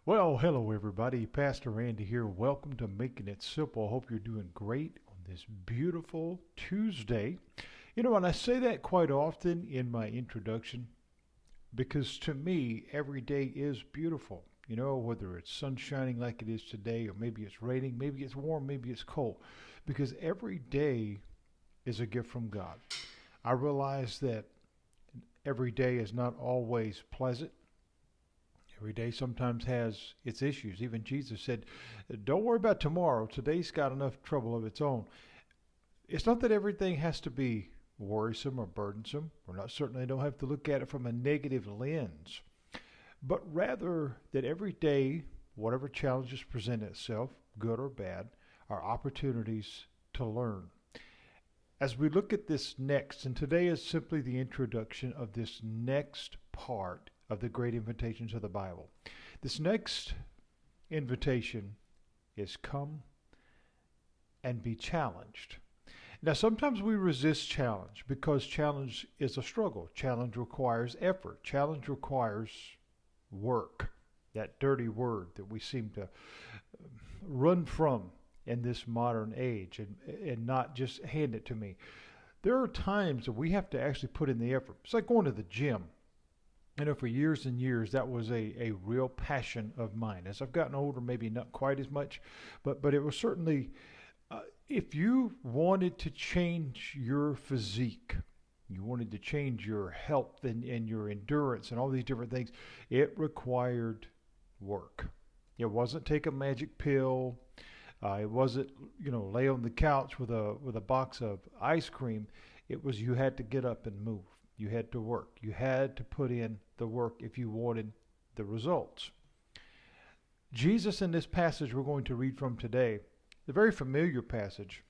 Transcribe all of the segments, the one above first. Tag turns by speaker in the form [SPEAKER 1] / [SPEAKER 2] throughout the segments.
[SPEAKER 1] Well, hello everybody. Pastor Randy here. Welcome to Making It Simple. I hope you're doing great on this beautiful Tuesday. And I say that quite often in my introduction because to me, every day is beautiful. Whether it's sun shining like it is today, or maybe it's raining, maybe it's warm, maybe it's cold, because every day is a gift from God. I realize that every day is not always pleasant. Every day sometimes has its issues. Even Jesus said, don't worry about tomorrow. Today's got enough trouble of its own. It's not that everything has to be worrisome or burdensome. We're not certainly don't have to look at it from a negative lens, but rather that every day, whatever challenges present itself, good or bad, are opportunities to learn. As we look at this next, and today is simply the introduction of this next part of the great invitations of the Bible. This next invitation is come and be challenged. Now, sometimes we resist challenge because challenge is a struggle. Challenge requires effort. Challenge requires work. That dirty word that we seem to run from in this modern age and not just hand it to me. There are times that we have to actually put in the effort. It's like going to the gym. For years and years, that was a real passion of mine. As I've gotten older, maybe not quite as much, but it was certainly, if you wanted to change your physique, you wanted to change your health and your endurance and all these different things, it required work. It wasn't take a magic pill. It wasn't, lay on the couch with a box of ice cream. It was you had to get up and move. You had to work. You had to put in the work if you wanted the results. Jesus, in this passage we're going to read from today, a very familiar passage,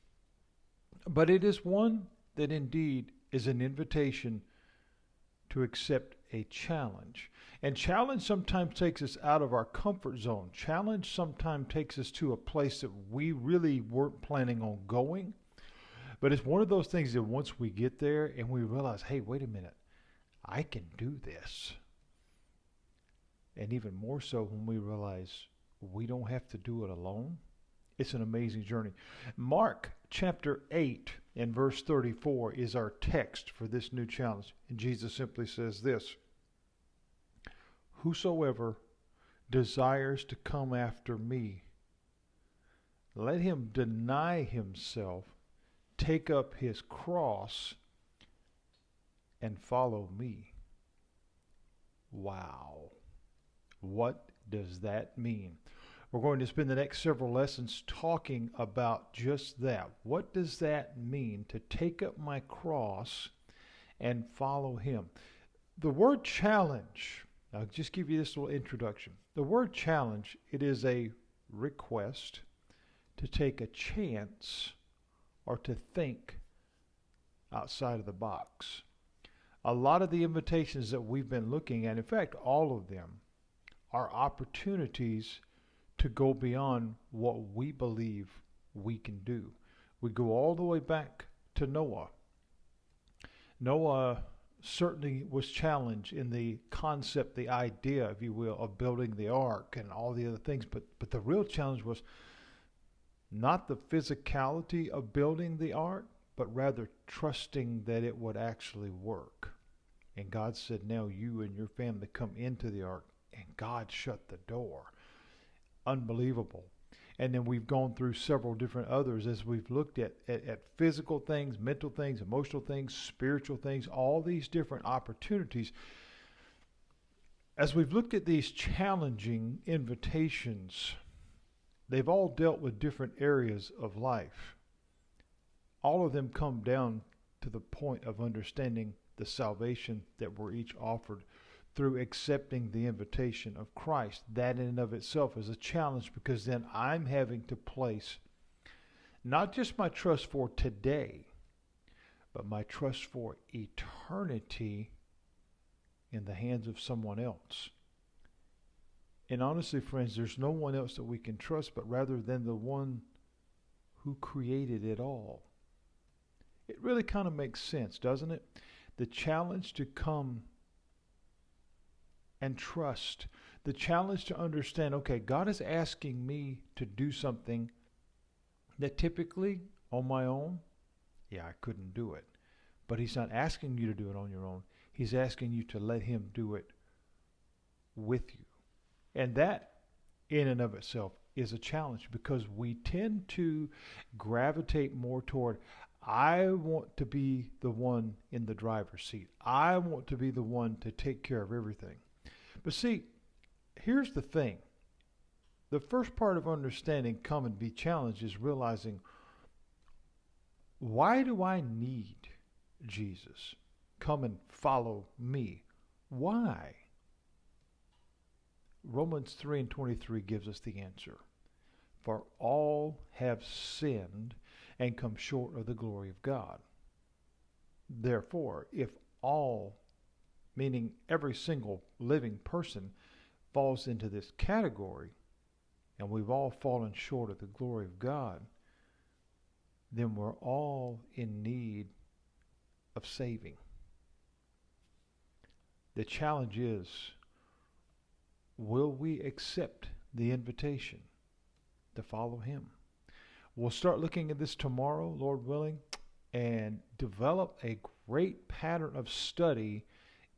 [SPEAKER 1] but it is one that indeed is an invitation to accept a challenge. And challenge sometimes takes us out of our comfort zone. Challenge sometimes takes us to a place that we really weren't planning on going. But it's one of those things that once we get there and we realize, hey, wait a minute, I can do this. And even more so when we realize we don't have to do it alone. It's an amazing journey. Mark chapter 8 and verse 34 is our text for this new challenge. And Jesus simply says this: whosoever desires to come after me, let him deny himself, take up his cross, and follow me. Wow. What does that mean? We're going to spend the next several lessons talking about just that. What does that mean to take up my cross and follow him? The word challenge, I'll just give you this little introduction. The word challenge, it is a request to take a chance or to think outside of the box. A lot of the invitations that we've been looking at, in fact, all of them, are opportunities to go beyond what we believe we can do. We go all the way back to Noah. Noah certainly was challenged in the concept, the idea, if you will, of building the ark and all the other things. But the real challenge was not the physicality of building the ark, but rather trusting that it would actually work. And God said, now you and your family come into the ark. And God shut the door. Unbelievable. And then we've gone through several different others as we've looked at physical things, mental things, emotional things, spiritual things, all these different opportunities. As we've looked at these challenging invitations, they've all dealt with different areas of life. All of them come down to the point of understanding the salvation that we're each offered through accepting the invitation of Christ. That in and of itself is a challenge, because then I'm having to place not just my trust for today, but my trust for eternity in the hands of someone else. And honestly, friends, there's no one else that we can trust but rather than the one who created it all. It really kind of makes sense, doesn't it? The challenge to come and trust The challenge to understand, okay, God is asking me to do something that typically on my own, yeah, I couldn't do it. But he's not asking you to do it on your own. He's asking you to let him do it with you. And that in and of itself is a challenge because we tend to gravitate more toward, I want to be the one in the driver's seat. I want to be the one to take care of everything. But see, here's the thing. The first part of understanding come and be challenged is realizing, why do I need Jesus? Come and follow me. Why? Romans 3:23 gives us the answer. For all have sinned and come short of the glory of God. Therefore, if all, meaning every single living person, falls into this category, and we've all fallen short of the glory of God, then we're all in need of saving. The challenge is, will we accept the invitation to follow him? We'll start looking at this tomorrow, Lord willing, and develop a great pattern of study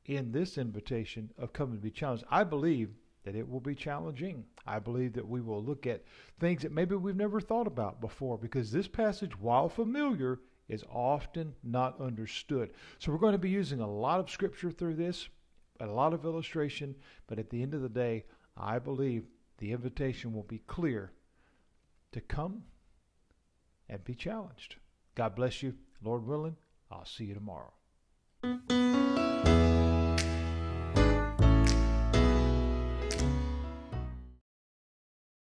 [SPEAKER 1] in this invitation of coming to be challenged. I believe that it will be challenging. I believe that we will look at things that maybe we've never thought about before, because this passage, while familiar, is often not understood. So we're going to be using a lot of scripture through this, a lot of illustration, but at the end of the day, I believe the invitation will be clear to come and be challenged. God bless you. Lord willing, I'll see you tomorrow.